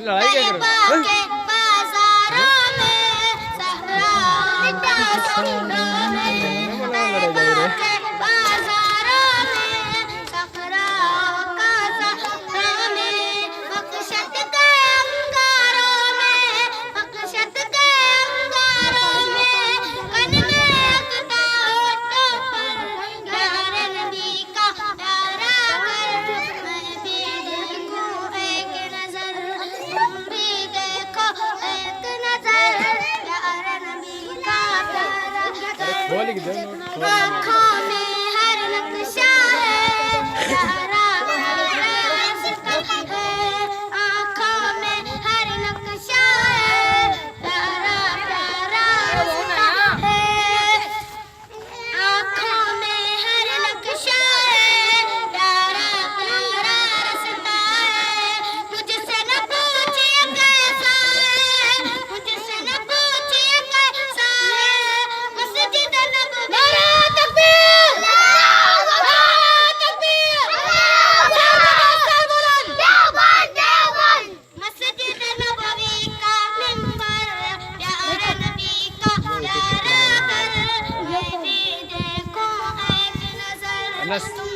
लड़ाई क्या कर रहे हो? खोल के दे आँखों में हर नक्शा है प्यारा प्यारा रास्ता है आँखों में हर नक्शा है प्यारा प्यारा रास्ता है आँखों में हर नक्शा है प्यारा प्यारा रास्ता है मुझसे न पूछिए कैसा है मुझसे न पूछिए कैसा है मस्जिद Anas.